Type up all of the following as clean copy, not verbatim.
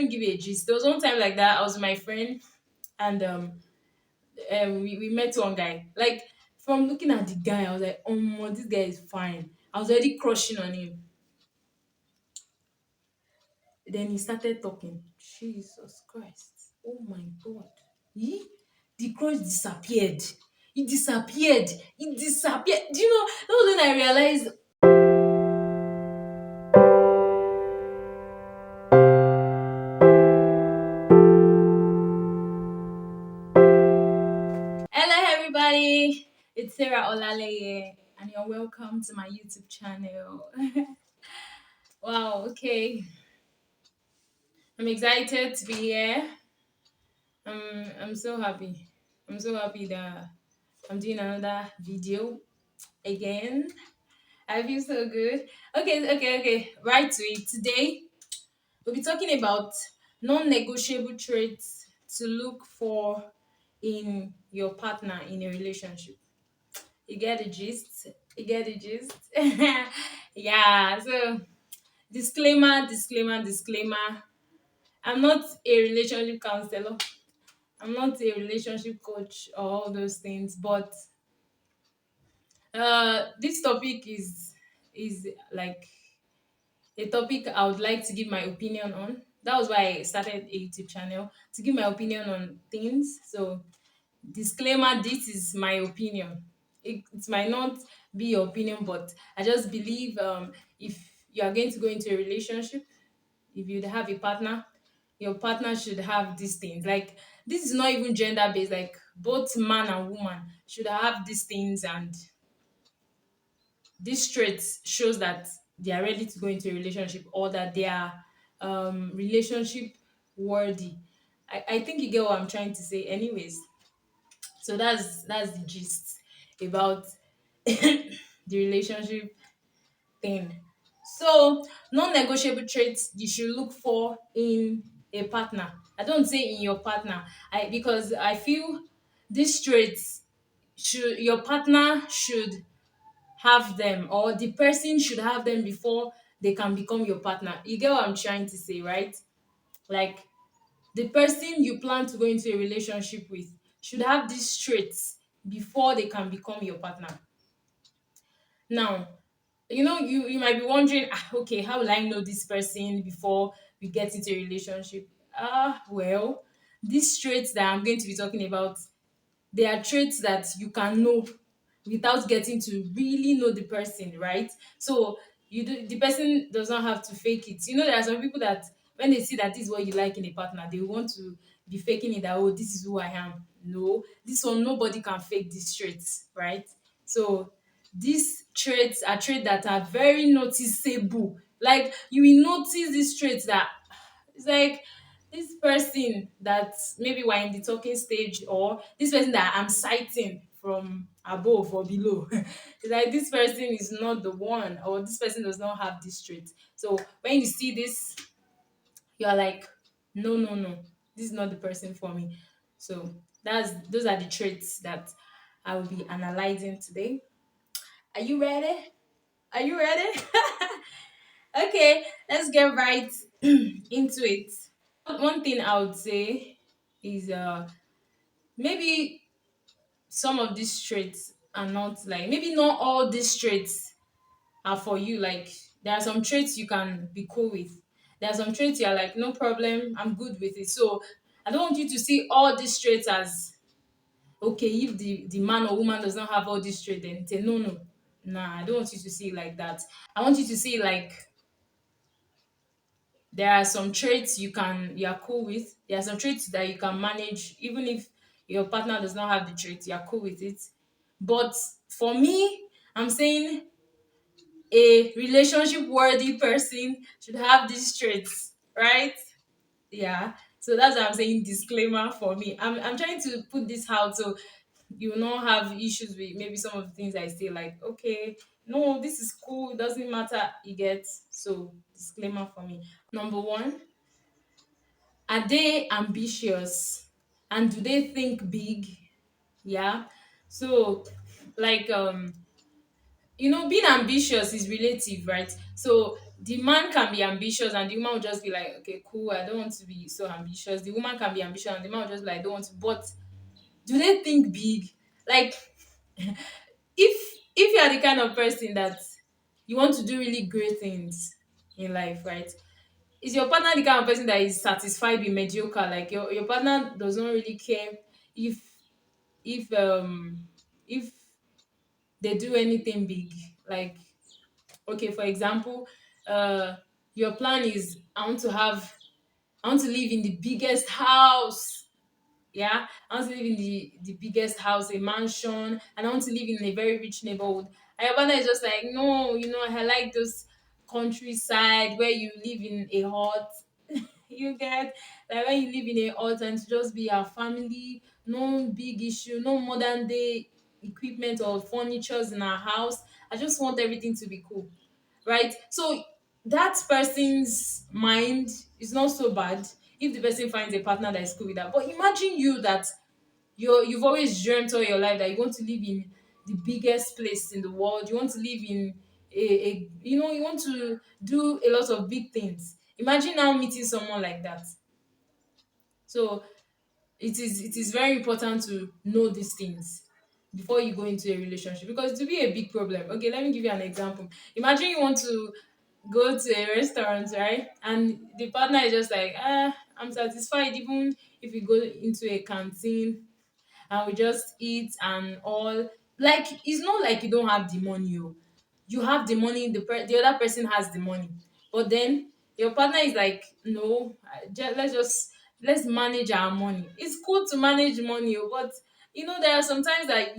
me give you a gist. There was one time like that. I was with my friend, and we met one guy. Like, from looking at the guy, I was like, oh, this guy is fine. I was already crushing on him. Then he started talking. Jesus Christ. Oh my God. He, the crush disappeared. It disappeared. It disappeared. Do you know? That was when I realized. Hello, everybody. It's Sarah Olaleye, and you're welcome to my YouTube channel. Wow. Okay. I'm excited to be here. I'm so happy. I'm so happy that I'm doing another video again. I feel so good. Okay. Right to it. Today, we'll be talking about non-negotiable traits to look for in your partner in a relationship. You get the gist? You get the gist? Yeah, so disclaimer. I'm not a relationship counselor. I'm not a relationship coach or all those things, but this topic is like a topic I would like to give my opinion on. That was why I started a YouTube channel, to give my opinion on things. So, disclaimer, this is my opinion. It might not be your opinion, but I just believe if you are going to go into a relationship, if you have a partner, your partner should have these things. Like, this is not even gender based, like both man and woman should have these things, and this traits shows that they are ready to go into a relationship, or that they are relationship worthy. I think you get what I'm trying to say anyways. So that's the gist about the relationship thing. So, non-negotiable traits you should look for in a partner. I don't say in your partner. Because I feel these traits, should your partner should have them, or the person should have them before they can become your partner. You get what I'm trying to say, right? Like, the person you plan to go into a relationship with should have these traits before they can become your partner. Now, you might be wondering, okay, how will I know this person before we get into a relationship? Well, these traits that I'm going to be talking about, they are traits that you can know without getting to really know the person, right? So, the person does not have to fake it. There are some people that when they see that this is what you like in a partner, they want to be faking it, that, oh, this is who I am. No, this one, nobody can fake these traits, right? So, these traits are traits that are very noticeable. Like, you will notice these traits that it's like, this person that maybe we're in the talking stage, or this person that I'm citing from above or below. It's like, this person is not the one, or this person does not have this trait. So when you see this, you're like, no, this is not the person for me. So those are the traits that I will be analyzing today. Are you ready? Are you ready? Okay, let's get right into it. One thing I would say is, maybe some of these traits are not, like, maybe not all these traits are for you. Like, there are some traits you can be cool with. There are some traits you're like, no problem, I'm good with it. So I don't want you to see all these traits as, okay, if the man or woman does not have all these traits, then say no. Nah, I don't want you to see it like that. I want you to see, like, there are some traits you're cool with. There are some traits that you can manage, even if your partner does not have the traits, you're cool with it. But for me, I'm saying a relationship worthy person should have these traits, right? Yeah. So that's why I'm saying disclaimer for me. I'm trying to put this out so you will not have issues with maybe some of the things I say, like, okay, no, this is cool, it doesn't matter, you get. So, disclaimer for me. Number one, are they ambitious, and do they think big? Yeah. So, like, being ambitious is relative, right? So The man can be ambitious and the woman will just be like, okay, cool, I don't want to be so ambitious. The woman can be ambitious and the man will just be like, I don't want to. But do they think big? Like, if you are the kind of person that you want to do really great things in life, right? Is your partner the kind of person that is satisfied with mediocre? Like your partner does not really care if if um if they do anything big. Like, okay, for example, uh your plan is I want to live in the biggest house. Yeah, I want to live in the biggest house, a mansion, and I want to live in a very rich neighborhood. And your partner is just like, no, I like those countryside where you live in a hut. You get, like, when you live in a hut and to just be a family, no big issue, no modern day equipment or furnitures in our house. I just want everything to be cool, right? So that person's mind is not so bad if the person finds a partner that is cool with that. But imagine you that you've always dreamt all your life that you want to live in the biggest place in the world. You want to live in you want to do a lot of big things. Imagine now meeting someone like that. So it is very important to know these things before you go into a relationship, because to be a big problem. Okay, let me give you an example. Imagine you want to go to a restaurant, right? And the partner is just like, I'm satisfied even if we go into a canteen and we just eat and all. Like, it's not like you don't have the money. You have the money, the other person has the money, but then your partner is like, no, let's manage our money. It's cool to manage money, but there are sometimes that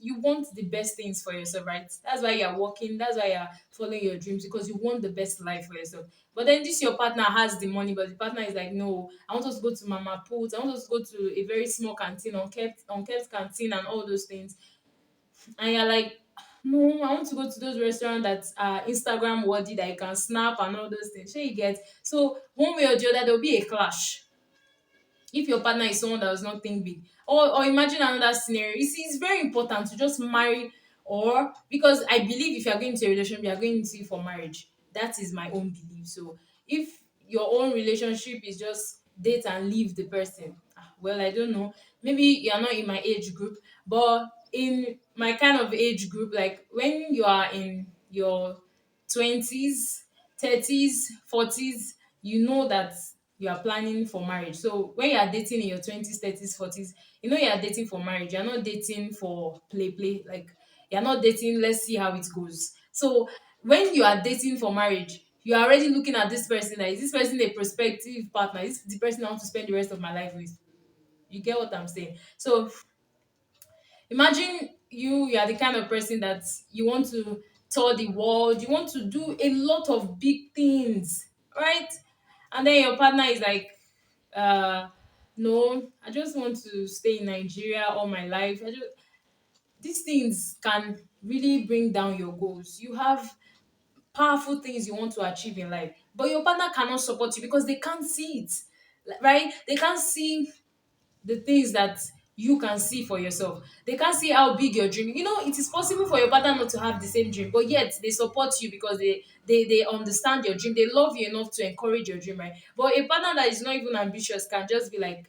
you want the best things for yourself, right? That's why you're working, that's why you're following your dreams, because you want the best life for yourself. But then this your partner has the money, but the partner is like, no, I want us to go to Mama Put, I want us to go to a very small canteen, unkept canteen and all those things. And you're like, no, I want to go to those restaurants that are Instagram worthy, that you can snap and all those things. So you get, so one way or the other, there'll be a clash if your partner is someone that does not think big. Or imagine another scenario. You see, it's very important to just marry, or because I believe if you're going into a relationship, you're going into it for marriage. That is my own belief. So if your own relationship is just date and leave the person, well, I don't know. Maybe you're not in my age group, but in my kind of age group, like when you are in your 20s, 30s, 40s, you know that you are planning for marriage. So when you are dating in your 20s, 30s, 40s, you are dating for marriage. You're not dating for play. Like, you're not dating, let's see how it goes. So when you are dating for marriage, you are already looking at this person. Like, is this person a prospective partner? Is this the person I want to spend the rest of my life with? You get what I'm saying? So imagine you are the kind of person that you want to tour the world, you want to do a lot of big things, right? And then your partner is like, uh no, I just want to stay in Nigeria all my life. These things can really bring down your goals. You have powerful things you want to achieve in life, but your partner cannot support you because they can't see it, right? They can't see the things that you can see for yourself. They can't see how big your dream. It is possible for your partner not to have the same dream, but yet they support you because they understand your dream. They love you enough to encourage your dream, right? But a partner that is not even ambitious can just be like,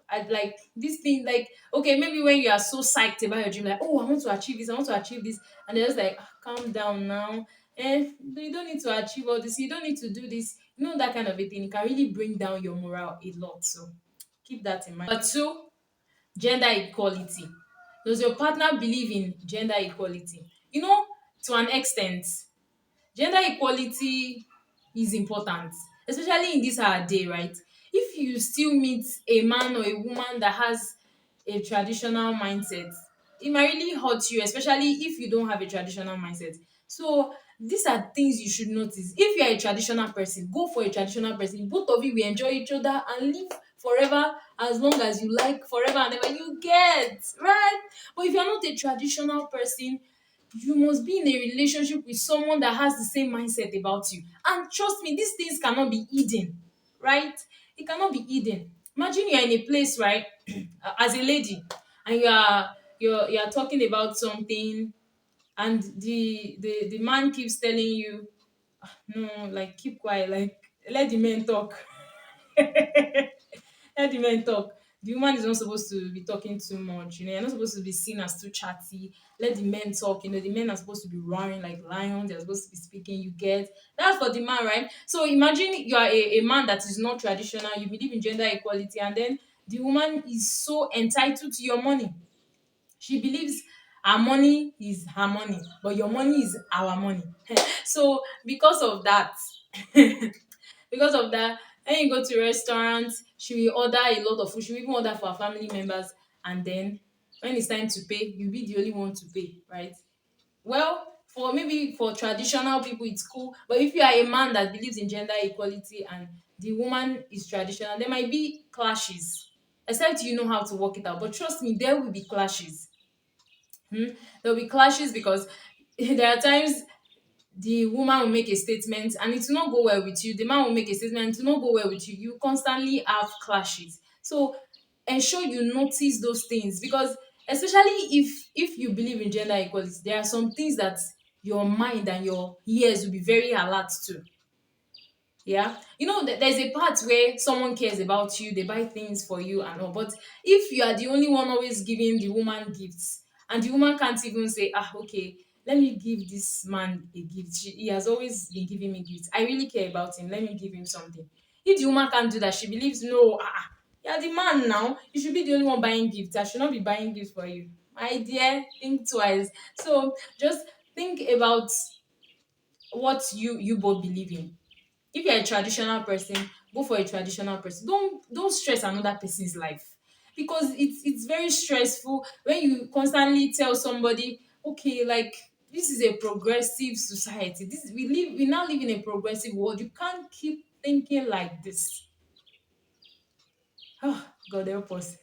I like this thing, like, okay, maybe when you are so psyched about your dream, like, oh, I want to achieve this, I want to achieve this, and they're just like, calm down now. You don't need to achieve all this, you don't need to do this, that kind of a thing. It can really bring down your morale a lot. So keep that in mind. But two, gender equality. Does your partner believe in gender equality? To an extent, gender equality is important, especially in this our day, right? If you still meet a man or a woman that has a traditional mindset, it might really hurt you, especially if you don't have a traditional mindset. So these are things you should notice. If you are a traditional person, go for a traditional person. Both of you will enjoy each other and live forever, as long as you like, forever and ever. You get, right? But if you're not a traditional person, you must be in a relationship with someone that has the same mindset about you. And trust me, these things cannot be hidden, right? It cannot be hidden. Imagine you're in a place, right, as a lady, and you are talking about something, and the man keeps telling you, no, like keep quiet, like let the men talk. Let the men talk. The woman is not supposed to be talking too much. You're not supposed to be seen as too chatty. Let the men talk. The men are supposed to be roaring like lions. They're supposed to be speaking. You get that's for the man, right? So imagine you are a man that is not traditional. You believe in gender equality, and then the woman is so entitled to your money. She believes her money is her money, but your money is our money. So because of that, because of that, when you go to restaurants, she will order a lot of food. She will even order for her family members, and then when it's time to pay, you'll be the only one to pay, right? Well, for maybe for traditional people, it's cool. But if you are a man that believes in gender equality and the woman is traditional, there might be clashes. Except you know how to work it out. But trust me, there will be clashes. Hmm? There will be clashes because there are times the woman will make a statement and it will not go well with you. The man will make a statement and it will not go well with you. You constantly have clashes. So ensure you notice those things because especially if you believe in gender equality, there are some things that your mind and your ears will be very alert to. Yeah, there's a part where someone cares about you, they buy things for you and all. But if you are the only one always giving the woman gifts, and the woman can't even say, okay, let me give this man a gift. He has always been giving me gifts. I really care about him. Let me give him something. If the woman can't do that, she believes, no, you're the man now. You should be the only one buying gifts. I should not be buying gifts for you. My dear, think twice. So just think about what you both believe in. If you're a traditional person, go for a traditional person. Don't stress another person's life because it's very stressful when you constantly tell somebody, okay, like this is a progressive society. This we now live in a progressive world. You can't keep thinking like this. Oh, God help us.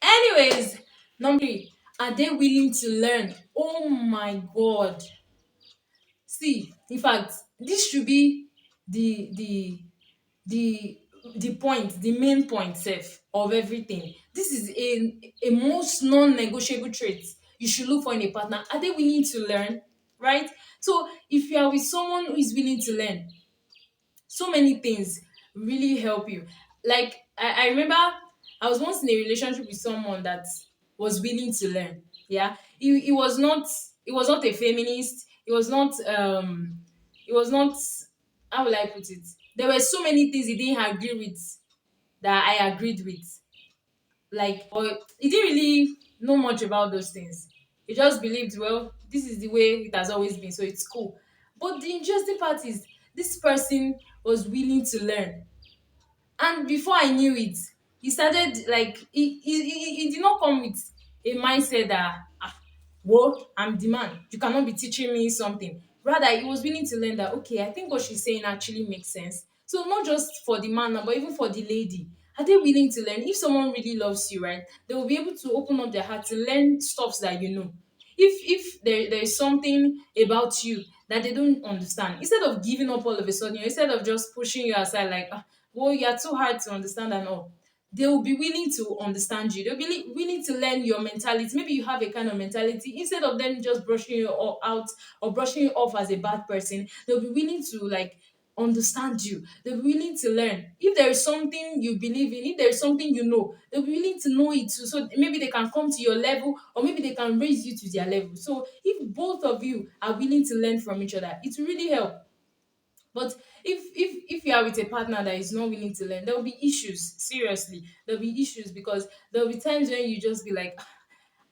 Anyways, number three, are they willing to learn? Oh my God. See, in fact, this should be the the point, the main point sef of everything. This is a most non-negotiable trait you should look for in a partner. Are they willing to learn? Right? So if you are with someone who is willing to learn, so many things really help you. Like I remember I was once in a relationship with someone that was willing to learn. Yeah. He was not a feminist. He was not how will I put it? There were so many things he didn't agree with that I agreed with. Like, but he didn't really know much about those things. He just believed, well, this is the way it has always been, so it's cool. But the interesting part is this person was willing to learn. And before I knew it, he started like he did not come with a mindset that well, I'm the man. You cannot be teaching me something. Rather, he was willing to learn that okay, I think what she's saying actually makes sense. So not just for the man, but even for the lady. Are they willing to learn? If someone really loves you, right, they will be able to open up their heart to learn stuffs that you know. If there is something about you that they don't understand, instead of giving up all of a sudden, instead of just pushing you aside like well, you're too hard to understand and all, they will be willing to understand you. They'll be willing to learn your mentality. Maybe you have a kind of mentality. Instead of them just brushing you out or brushing you off as a bad person, they'll be willing to like understand you. They'll be willing to learn. If there is something you believe in, if there is something you know, they'll be willing to know it too. So maybe they can come to your level or maybe they can raise you to their level. So if both of you are willing to learn from each other, it will really help. But if you are with a partner that is not willing to learn, there will be issues. Seriously, there will be issues because there will be times when you just be like,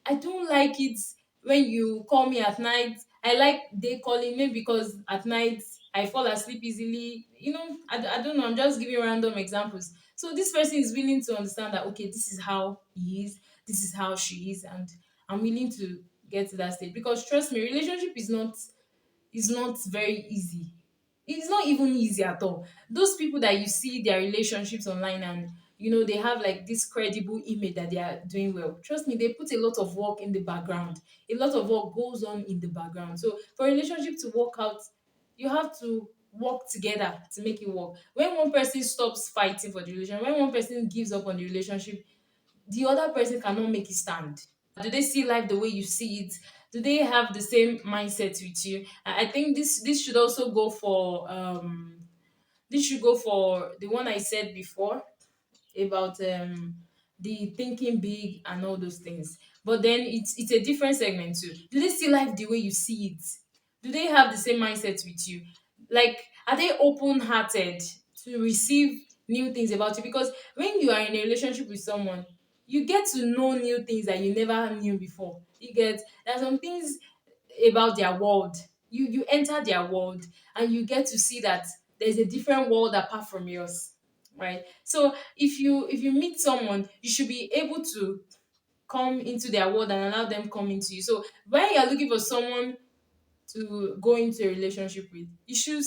I don't like it when you call me at night. I like day calling maybe because at night I fall asleep easily. I don't know. I'm just giving random examples. So this person is willing to understand that okay, this is how he is, this is how she is, and I'm willing to get to that stage because trust me, relationship is not very easy. It's not even easy at all. Those people that you see their relationships online and they have like this credible image that they are doing well. Trust me, they put a lot of work in the background. A lot of work goes on in the background. So for a relationship to work out, you have to work together to make it work. When one person stops fighting for the relationship, when one person gives up on the relationship, the other person cannot make it stand. Do they see life the way you see it? Do they have the same mindset with you? I think this should also go for this should go for the one I said before about the thinking big and all those things. But then it's a different segment too. Do they see life the way you see it? Do they have the same mindset with you? Like, are they open hearted to receive new things about you? Because when you are in a relationship with someone, you get to know new things that you never knew before. You get, there are some things about their world. You enter their world and you get to see that there's a different world apart from yours, right? So if you meet someone, you should be able to come into their world and allow them come into you. So when you're looking for someone to go into a relationship with, you should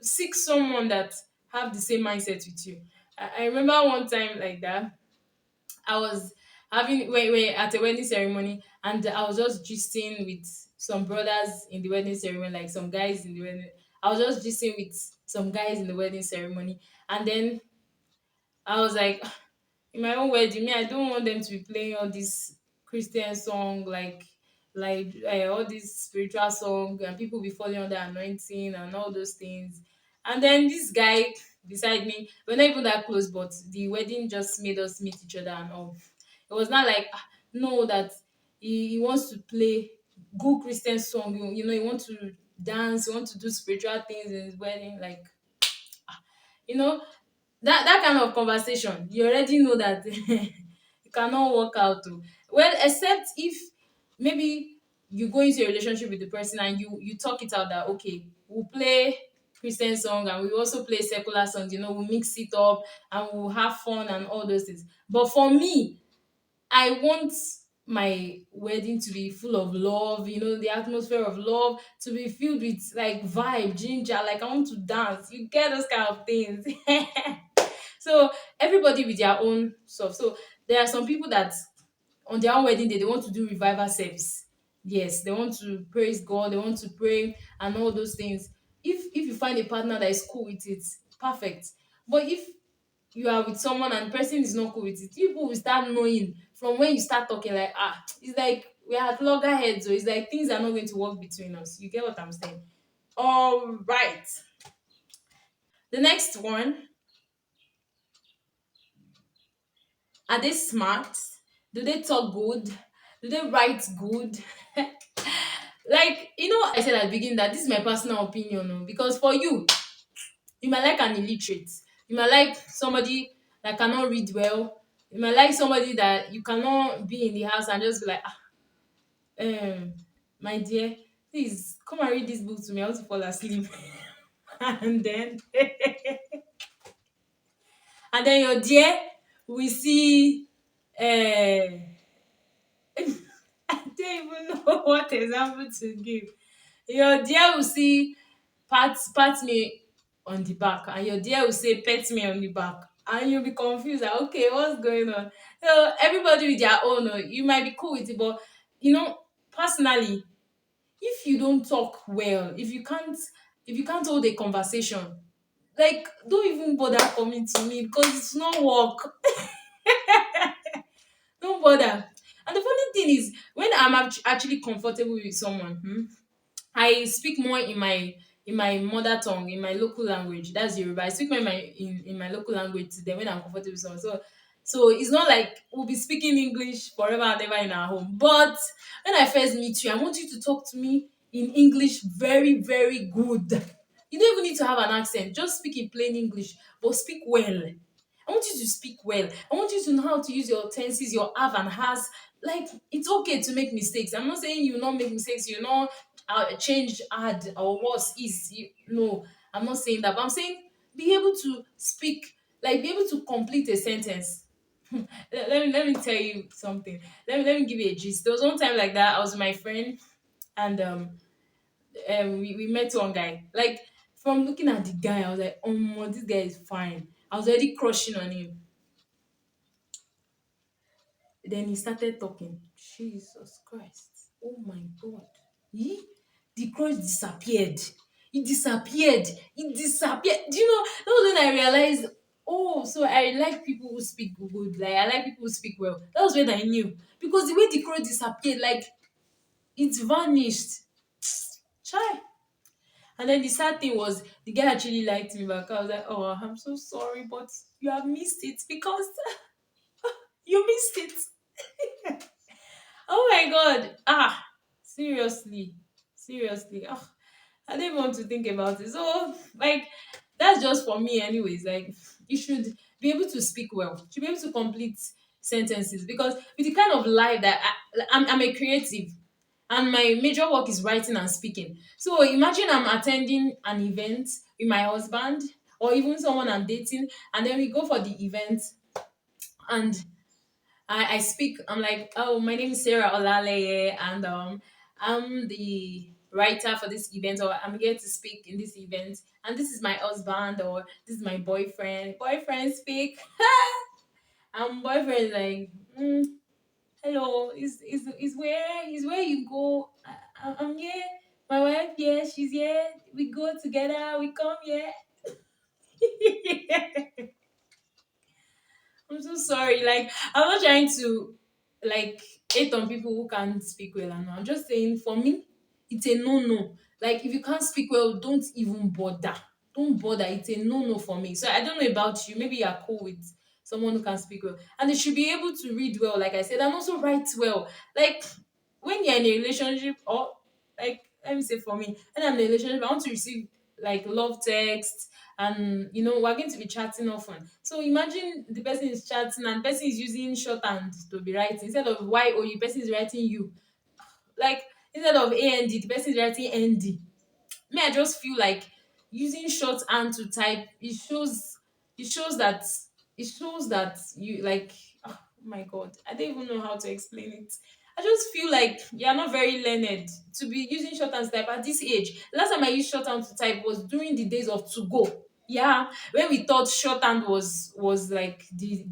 seek someone that have the same mindset with you. I remember one time like that. I was having wait at a wedding ceremony, and I was just gisting with some brothers in the wedding ceremony, like some guys in the wedding. I was just gisting with some guys in the wedding ceremony, and then I was like, in my own wedding, me, I don't want them to be playing all this Christian song, like all this spiritual song, and people be falling under anointing and all those things. And then this guy beside me, we're not even that close, but the wedding just made us meet each other and all. It was not like no that he wants to play good Christian song. He wants to dance, he wants to do spiritual things in his wedding, like you know that kind of conversation, you already know that it cannot work out o. Well, except if maybe you go into a relationship with the person and you talk it out that okay, we'll play Christian song and we also play secular songs, we'll mix it up and we'll have fun and all those things. But for me, I want my wedding to be full of love, the atmosphere of love to be filled with like vibe, ginger, like I want to dance. You get those kind of things. So everybody with their own stuff. So there are some people that on their own wedding day they want to do revival service. Yes, they want to praise God, they want to pray and all those things. If you find a partner that is cool with it, perfect. But if you are with someone and the person is not cool with it, people will start knowing from when you start talking like it's like we are at loggerheads, so it's like things are not going to work between us. You get what I'm saying? All right. The next one, are they smart? Do they talk good? Do they write good? Like, I said at the beginning that this is my personal opinion, because for you might like an illiterate. You might like somebody that cannot read well. You might like somebody that you cannot be in the house and just be like, um, my dear, please come and read this book to me. I want to fall asleep. and then and then your dear we see I don't even know what example to give. Your dear will see pat me on the back, and your dear will say pet me on the back, and you'll be confused like okay, what's going on? So everybody with their own. You might be cool with it, but personally, if you don't talk well, if you can't hold a conversation, like don't even bother coming to me because it's not work. Don't bother. And the funny thing is, when I'm actually comfortable with someone, I speak more in my mother tongue, in my local language. That's Yoruba. I speak more in my local language to them when I'm comfortable with someone. So it's not like we'll be speaking English forever and ever in our home. But when I first meet you, I want you to talk to me in English very, very good. You don't even need to have an accent. Just speak in plain English, but speak well. I want you to speak well. I want you to know how to use your tenses, your have and has. Like, it's okay to make mistakes. I'm not saying you not make mistakes, you not change add or worse is. No, I'm not saying that. But I'm saying be able to speak, like be able to complete a sentence. Let me tell you something. Let me give you a gist. There was one time like that. I was with my friend, and we met one guy. Like, from looking at the guy, I was like, oh my, this guy is fine. I was already crushing on him. Then he started talking. Jesus Christ. Oh my God. He, the crush disappeared. It disappeared. It disappeared. Do you know? That was when I realized, oh, so I like people who speak good. Like, I like people who speak well. That was when I knew. Because the way the crush disappeared, like, It's vanished. Chai. And then the sad thing was the guy actually liked me back. I was like, oh, I'm so sorry, but you have missed it because you missed it. Oh my god. Ah, seriously. Seriously. Ah, I don't even want to think about it. So, like, that's just for me, anyways. Like, you should be able to speak well. You should be able to complete sentences because with the kind of life that I'm a creative and my major work is writing and speaking. So imagine I'm attending an event with my husband or even someone I'm dating, and then we go for the event and I speak. I'm like, oh, my name is Sarah Olaleye, and I'm the writer for this event, or I'm here to speak in this event, and this is my husband, or this is my boyfriend. Boyfriend speak, and boyfriend is like, hello, is where you go. I'm here. My wife here. She's here. We go together. We come here. I'm so sorry. Like, I'm not trying to like hate on people who can't speak well and all. I'm just saying for me, it's a no-no. Like if you can't speak well, don't even bother. Don't bother. It's a no-no for me. So I don't know about you. Maybe you're cool with someone who can speak well. And they should be able to read well, like I said, and also write well. Like when you're in a relationship, or like let me say for me, when I'm in a relationship, I want to receive like love texts, and we're going to be chatting often. So imagine the person is chatting and the person is using shorthand to be writing instead of y-o, the person is writing you. Like instead of and, the person is writing nd. Me, I just feel like using shorthand to type, it shows that you like, oh my god, I don't even know how to explain it. I just feel like you're not very learned to be using shorthand to type at this age. The last time I used shorthand to type was during the days of to go. Yeah, when we thought shorthand was like the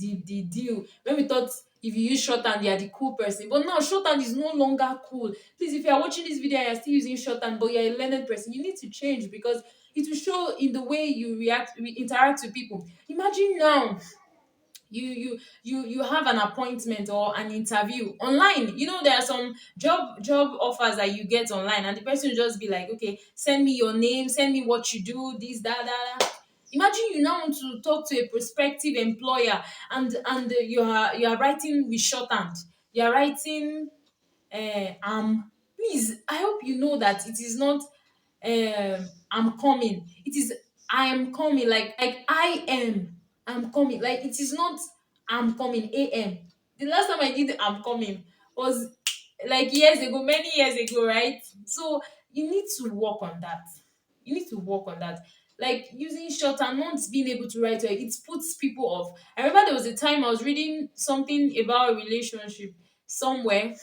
deal. When we thought if you use shorthand, you're the cool person. But now shorthand is no longer cool. Please, if you are watching this video and you're still using shorthand, but you're a learned person, you need to change because it will show in the way you interact with people. Imagine now you have an appointment or an interview online. There are some job offers that you get online, and the person will just be like, okay, send me your name, send me what you do, this, that. Imagine you now want to talk to a prospective employer, and you are writing with shorthand. You are writing, please, I hope you know that it is not I'm coming. It is I am coming, like I'm coming. Like it is not I'm coming am. The last time I did I'm coming was like years ago, many years ago, right? So you need to work on that. You need to work on that. Like using short and not being able to write well, it puts people off. I remember there was a time I was reading something about a relationship somewhere,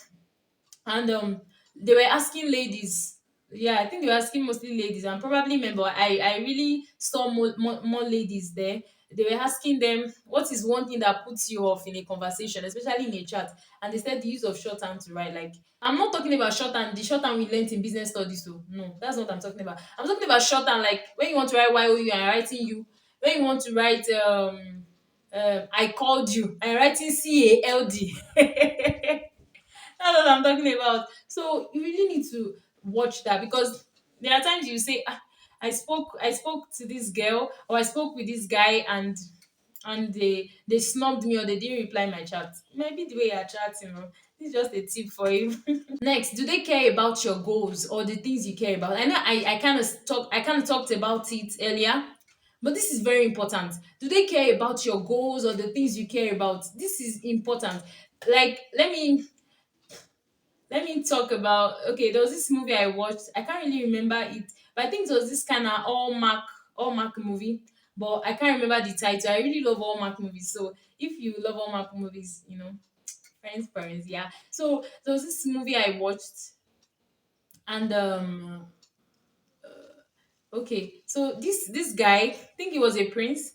and they were asking ladies. Yeah, I think they were asking mostly ladies and probably men, but I really saw more ladies there. They were asking them what is one thing that puts you off in a conversation, especially in a chat. And they said the use of shorthand to write. Like, I'm not talking about shorthand, the shorthand we learned in business studies. So no, that's not what I'm talking about. I'm talking about shorthand, like when you want to write y-o-u and writing you. When you want to write I called you and writing c-a-l-d. That's what I'm talking about. So you really need to watch that because there are times you say, I spoke to this girl or I spoke with this guy, and they snubbed me or they didn't reply my chat. It might be the way you're chatting. This is just a tip for you. Next, do they care about your goals or the things you care about? I know I kind of talked about it earlier, but this is very important. Do they care about your goals or the things you care about? This is important. Like, let me talk about, okay, there was this movie I watched. I can't really remember it, but I think it was this kind of all mark movie, but I can't remember the title. I really love all mark movies. So if you love all mark movies, friends, yeah. So there was this movie I watched, and okay, so this guy, I think he was a prince.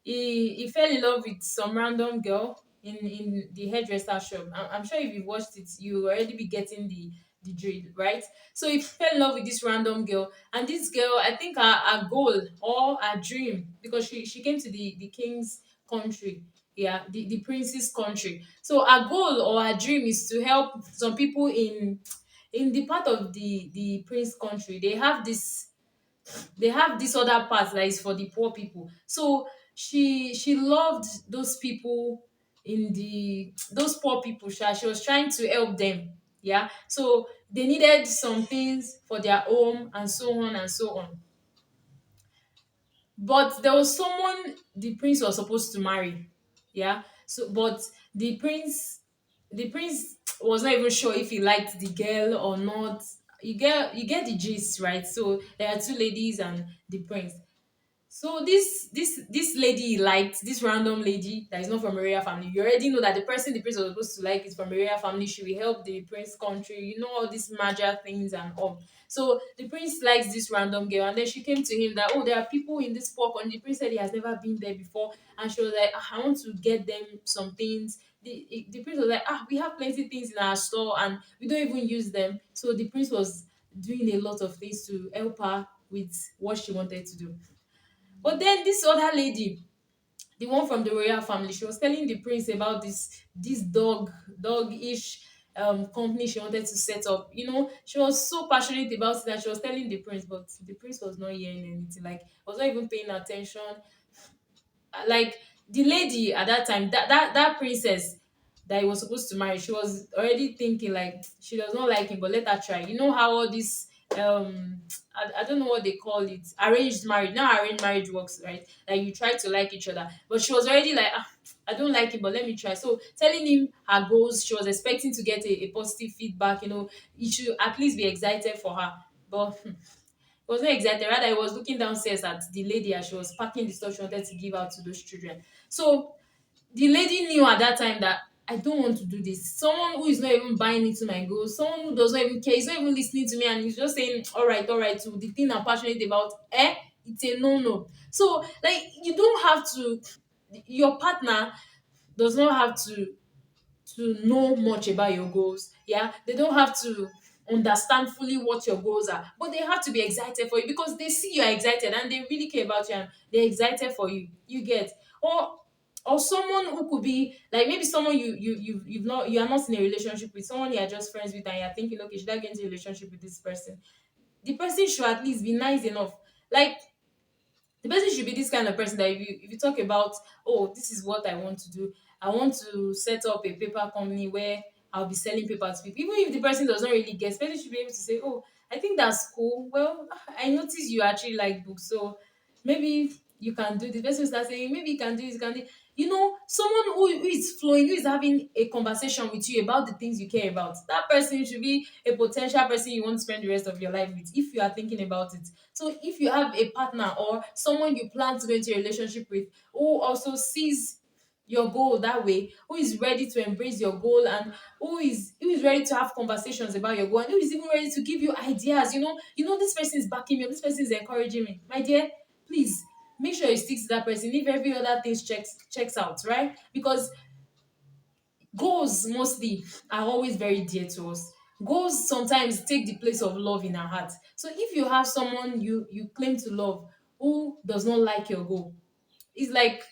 He fell in love with some random girl in the hairdresser shop. I'm sure if you watched it, you already be getting the drill, right? So he fell in love with this random girl, and this girl, I think her goal or her dream, because she came to the king's country, yeah, the prince's country. So her goal or her dream is to help some people in the part of the prince country, they have this other part that is for the poor people. So she loved those people, in the those poor people. She was trying to help them. Yeah. So they needed some things for their home, and so on and so on. But there was someone the prince was supposed to marry. Yeah. So but the prince was not even sure if he liked the girl or not. You get the gist, right? So there are two ladies and the prince. So this lady he liked, this random lady that is not from a royal family. You already know that the person the prince was supposed to like is from a royal family. She will help the prince country, all these major things and all. So the prince likes this random girl, and then she came to him that, oh, there are people in this poor country. The prince said he has never been there before, and she was like, "Ah, I want to get them some things." The prince was like, we have plenty things in our store and we don't even use them. So the prince was doing a lot of things to help her with what she wanted to do. But then this other lady, the one from the royal family, she was telling the prince about this dog-ish company she wanted to set up. She was so passionate about it that she was telling the prince, but the prince was not hearing anything. Like, was not even paying attention. Like, the lady at that time, that princess that he was supposed to marry, she was already thinking like she does not like him, but let her try. You know how all this I don't know what they call it, arranged marriage, now arranged marriage works, right? Like, you try to like each other, but she was already like, I don't like him, but let me try. So telling him her goals, she was expecting to get a positive feedback. He should at least be excited for her. But he was not excited. Rather, he was looking downstairs at the lady as she was packing the stuff she wanted to give out to those children. So the lady knew at that time that I don't want to do this. Someone who is not even buying into my goals, someone who does not even care, he's not even listening to me, and he's just saying, all right, to the thing I'm passionate about, it's a no. So, like, you don't have to, your partner does not have to know much about your goals. Yeah, they don't have to understand fully what your goals are, but they have to be excited for you because they see you're excited and they really care about you and they're excited for you. You get, or someone who could be like, maybe someone you are not in a relationship with, someone you are just friends with, and you're thinking, okay, should I get into a relationship with this person? The person should at least be nice enough. Like, the person should be this kind of person that if you talk about, oh, this is what I want to do. I want to set up a paper company where I'll be selling paper to people. Even if the person does not really get, the person should be able to say, oh, I think that's cool. Well, I noticed you actually like books, so maybe you can do this. The person will start saying, maybe you can do this, you can do. Someone who is flowing, who is having a conversation with you about the things you care about. That person should be a potential person you want to spend the rest of your life with if you are thinking about it. So if you have a partner or someone you plan to go into a relationship with who also sees your goal that way, who is ready to embrace your goal, and who is ready to have conversations about your goal, and who is even ready to give you ideas, this person is backing me up, this person is encouraging me, my dear, please make sure you stick to that person if every other thing checks out, right? Because goals mostly are always very dear to us. Goals sometimes take the place of love in our heart. So if you have someone you claim to love who does not like your goal, it's like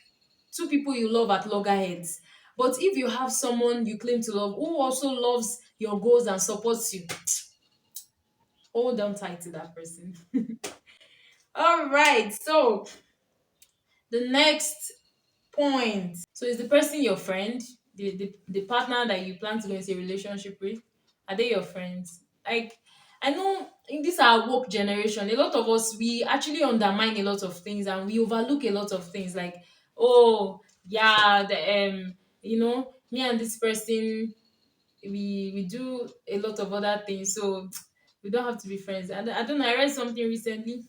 two people you love at loggerheads. But if you have someone you claim to love who also loves your goals and supports you, hold on tight to that person. All right. So the next point. So is the person your friend? The partner that you plan to go into a relationship with? Are they your friends? Like, I know in this our woke generation, a lot of us, we actually undermine a lot of things and we overlook a lot of things. Like, oh yeah, me and this person, we do a lot of other things, so we don't have to be friends. I don't know. I read something recently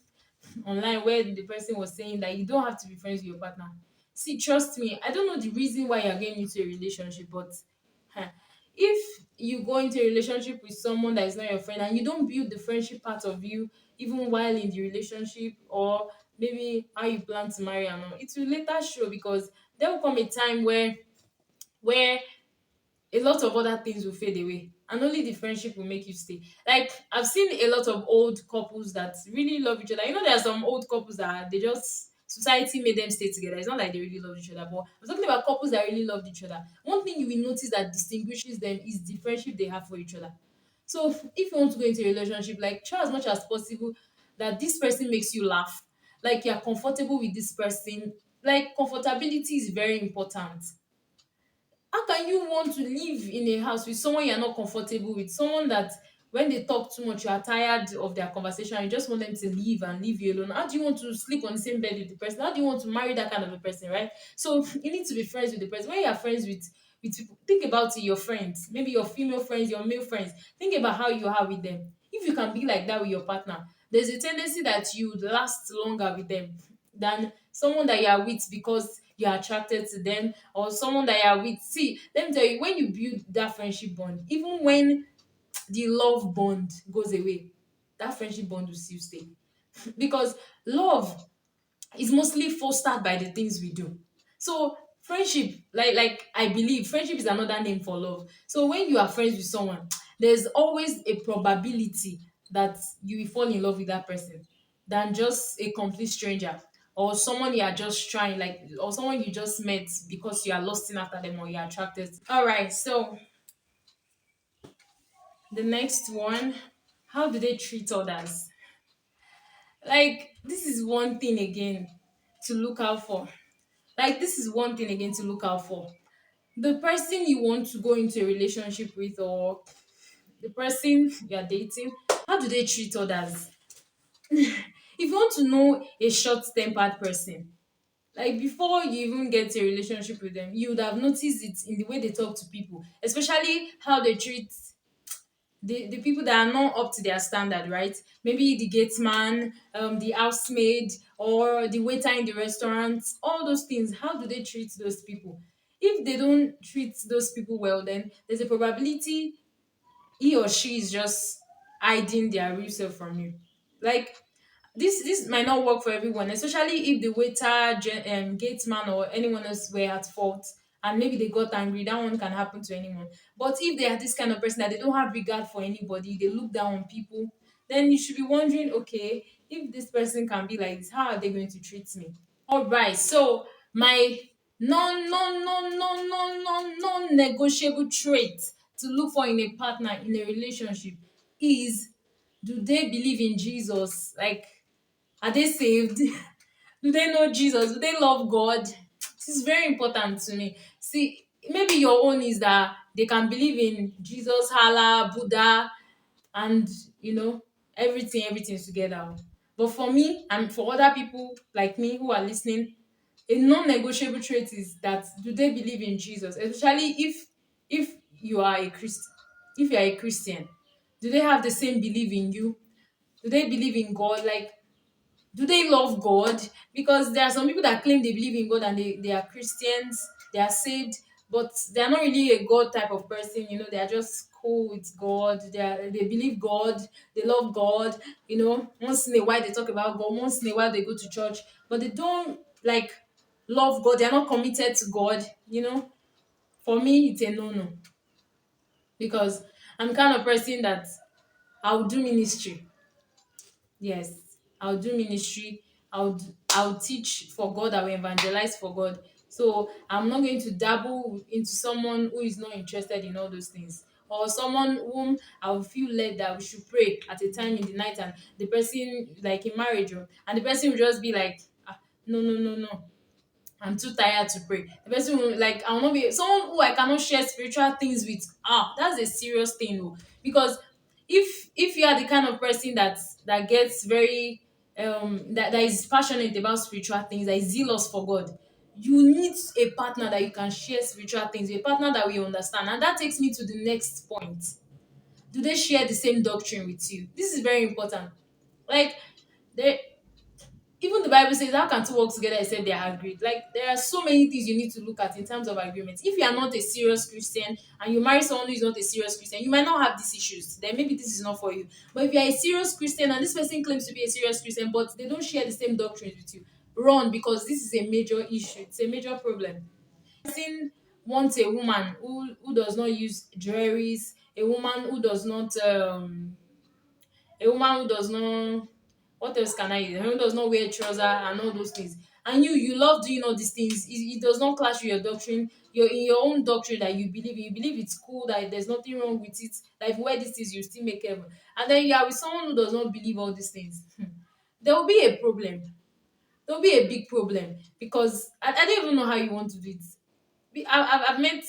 online where the person was saying that you don't have to be friends with your partner. See, trust me, I don't know the reason why you're getting into a relationship, but huh, if you go into a relationship with someone that is not your friend and you don't build the friendship part of you, even while in the relationship, or maybe how you plan to marry and all, it will later show because there will come a time where a lot of other things will fade away and only the friendship will make you stay. Like, I've seen a lot of old couples that really love each other. There are some old couples that they just society made them stay together. It's not like they really love each other, but I'm talking about couples that really loved each other. One thing you will notice that distinguishes them is the friendship they have for each other. So if you want to go into a relationship, like try as much as possible that this person makes you laugh, like you're comfortable with this person. Like comfortability is very important. How can you want to live in a house with someone you're not comfortable with? Someone that when they talk too much, you are tired of their conversation, you just want them to leave and leave you alone. How do you want to sleep on the same bed with the person? How do you want to marry that kind of a person, right? So you need to be friends with the person. When you are friends with people, think about it, your friends, maybe your female friends, your male friends. Think about how you are with them. If you can be like that with your partner, there's a tendency that you would last longer with them than someone that you are with because you're attracted to them, or someone that you're with. See, let me tell you, when you build that friendship bond, even when the love bond goes away, that friendship bond will still stay. Because love is mostly fostered by the things we do. So friendship, like I believe friendship is another name for love. So when you are friends with someone, there's always a probability that you will fall in love with that person than just a complete stranger, or someone you are just trying, like, or someone you just met because you are lusting after them or you're attracted. All right, so the next one, how do they treat others? Like this is one thing again to look out for. Like this is one thing again to look out for. The person you want to go into a relationship with, or the person you're dating, how do they treat others? If you want to know a short-tempered person, like before you even get a relationship with them, you would have noticed it in the way they talk to people, especially how they treat the people that are not up to their standard, right? Maybe the gate man, the housemaid, or the waiter in the restaurant, all those things. How do they treat those people? If they don't treat those people well, then there's a probability he or she is just hiding their real self from you. Like this might not work for everyone, especially if the waiter, gate man, or anyone else were at fault and maybe they got angry. That one can happen to anyone. But if they are this kind of person that they don't have regard for anybody, they look down on people, then you should be wondering, okay, if this person can be like this, how are they going to treat me? All right. So my non-negotiable trait to look for in a partner in a relationship is, do they believe in Jesus? Like, are they saved? Do they know Jesus? Do they love God? This is very important to me. See, maybe your own is that they can believe in Jesus, Allah, Buddha, and you know everything together. But for me and for other people like me who are listening, a non-negotiable trait is that, do they believe in Jesus? Especially if you are a Christian, if you are a Christian, do they have the same belief in you? Do they believe in God? Like, do they love God? Because there are some people that claim they believe in God and they are Christians, they are saved, but they are not really a God type of person. They are just cool with God. They believe God, they love God. Once in a while they talk about God, once in a while they go to church, but they don't like love God. They are not committed to God. For me, it's a no-no, because I'm the kind of person that I'll do ministry. Yes, I'll do ministry. I'll teach for God. I will evangelize for God. So I'm not going to dabble into someone who is not interested in all those things, or someone whom I will feel led that we should pray at a time in the night, and the person, like in marriage, and the person will just be like, no, no, no, no. I'm too tired to pray. The person will, like, I will not be someone who I cannot share spiritual things with. That's a serious thing, though. Because if you are the kind of person that gets very that is passionate about spiritual things, that is zealous for God, you need a partner that you can share spiritual things, a partner that will understand. And that takes me to the next point. Do they share the same doctrine with you? This is very important. Like, there even the Bible says, how can two work together except they are agreed? Like, there are so many things you need to look at in terms of agreement. If you are not a serious Christian and you marry someone who is not a serious Christian, you might not have these issues. Then maybe this is not for you. But if you are a serious Christian and this person claims to be a serious Christian, but they don't share the same doctrines with you, run, because this is a major issue. It's a major problem. Person wants a woman who does not use jewelries, a woman who does not, what else can I use? Who does not wear trouser and all those things. and you love doing all these things. It does not clash with your doctrine. You're in your own doctrine that you believe in. You believe it's cool, that there's nothing wrong with it. Like if you wear these things, you still make heaven. And then you are with someone who does not believe all these things. There will be a problem. There will be a big problem, because I don't even know how you want to do it. I've met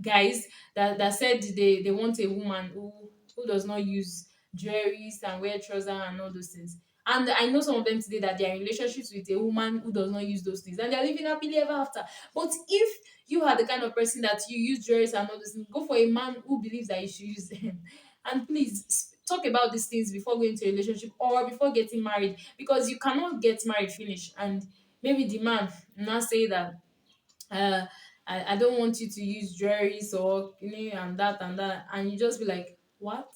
guys that said they want a woman who does not use jewelries and wear trousers and all those things. And I know some of them today that they are in relationships with a woman who does not use those things, and they're living happily ever after. But if you are the kind of person that you use jewelries and all those things, go for a man who believes that you should use them. And please talk about these things before going to a relationship or before getting married, because you cannot get married finish and maybe the man now say that uh I don't want you to use jewelries or and that, and you just be like, what?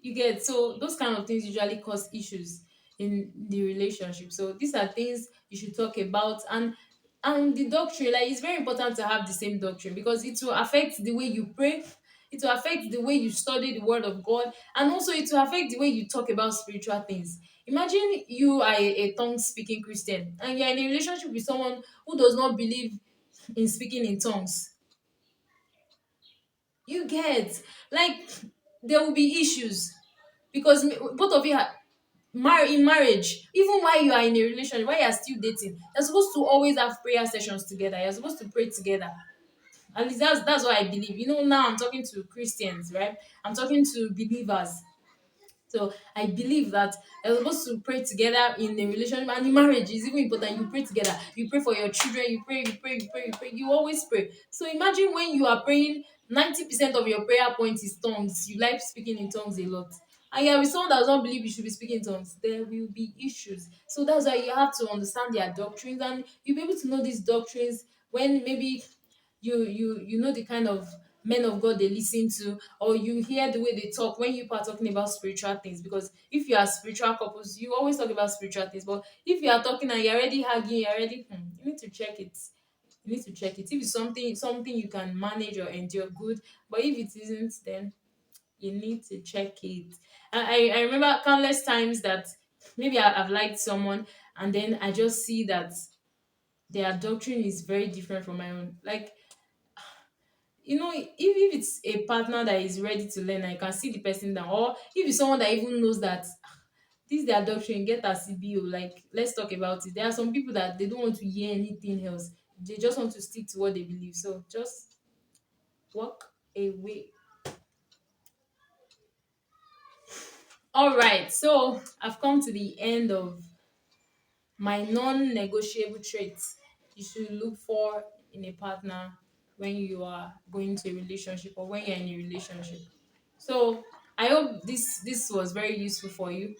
You get? So those kind of things usually cause issues in the relationship. So these are things you should talk about. And the doctrine, like, it's very important to have the same doctrine, because it will affect the way you pray, it will affect the way you study the word of God, and also it will affect the way you talk about spiritual things. Imagine you are a tongue speaking Christian and you're in a relationship with someone who does not believe in speaking in tongues. You get? Like, there will be issues, because both of you are in marriage. Even while you are in a relationship, while you are still dating, you're supposed to always have prayer sessions together. You're supposed to pray together. At least that's what I believe. Now I'm talking to Christians, right? I'm talking to believers. So I believe that you're supposed to pray together in a relationship, and in marriage is even important. You pray together. You pray for your children. You pray. You pray. You pray. You pray. You always pray. So imagine when you are praying, 90% of your prayer point is tongues. You like speaking in tongues a lot, and you're with someone that does not believe you should be speaking in tongues. There will be issues. So that's why you have to understand their doctrines, and you'll be able to know these doctrines when maybe you know the kind of men of God they listen to, or you hear the way they talk when you are talking about spiritual things. Because if you are spiritual couples, you always talk about spiritual things. But if you are talking and you're already hugging, you're already you need to check it. You need to check it. If it's something you can manage or endure, good. But if it isn't, then you need to check it. I remember countless times that maybe I've liked someone, and then I just see that their doctrine is very different from my own. Like, if it's a partner that is ready to learn, I can see the person down. Or if it's someone that even knows that this their doctrine, get as CBO, like, let's talk about it. There are some people that they don't want to hear anything else. They just want to stick to what they believe. So just walk away. All right. So I've come to the end of my non-negotiable traits you should look for in a partner when you are going to a relationship or when you're in a relationship. So I hope this was very useful for you.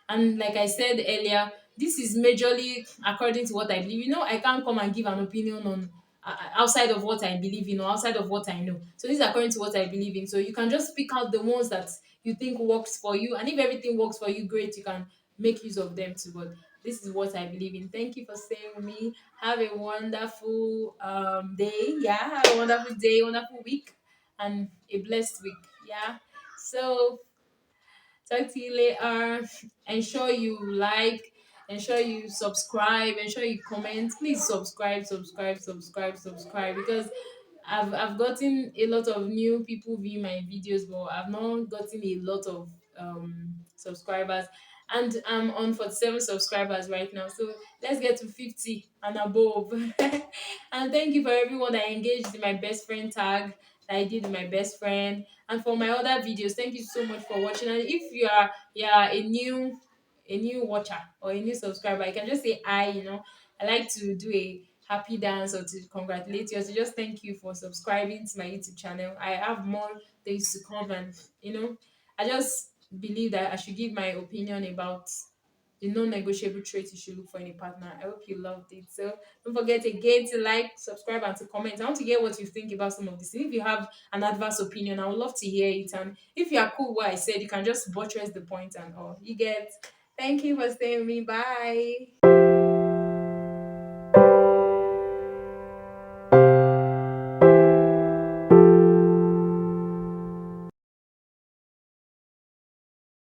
And like I said earlier, this is majorly according to what I believe. I can't come and give an opinion on outside of what I believe in or outside of what I know. So this is according to what I believe in. So you can just pick out the ones that you think works for you. And if everything works for you, great, you can make use of them too. But this is what I believe in. Thank you for staying with me. Have a wonderful day. Yeah, have a wonderful day, wonderful week, and a blessed week. Yeah. So talk to you later. Ensure you like, ensure you subscribe, ensure you comment. Please subscribe, because I've gotten a lot of new people view my videos, but I've not gotten a lot of subscribers. And I'm on 47 subscribers right now. So let's get to 50 and above. And thank you for everyone that engaged in my best friend tag that I did with my best friend. And for my other videos, thank you so much for watching. And if you are a new watcher or a new subscriber, you can just say I like to do a happy dance or to congratulate you or to just thank you for subscribing to my YouTube channel. I have more things to come, and I just believe that I should give my opinion about the non-negotiable traits you should look for in a partner. I hope you loved it. So don't forget again to like, subscribe, and to comment. I want to hear what you think about some of this. If you have an adverse opinion, I would love to hear it. And if you are cool with what I said, you can just buttress the point and all. You get. Thank you for staying with me. Bye.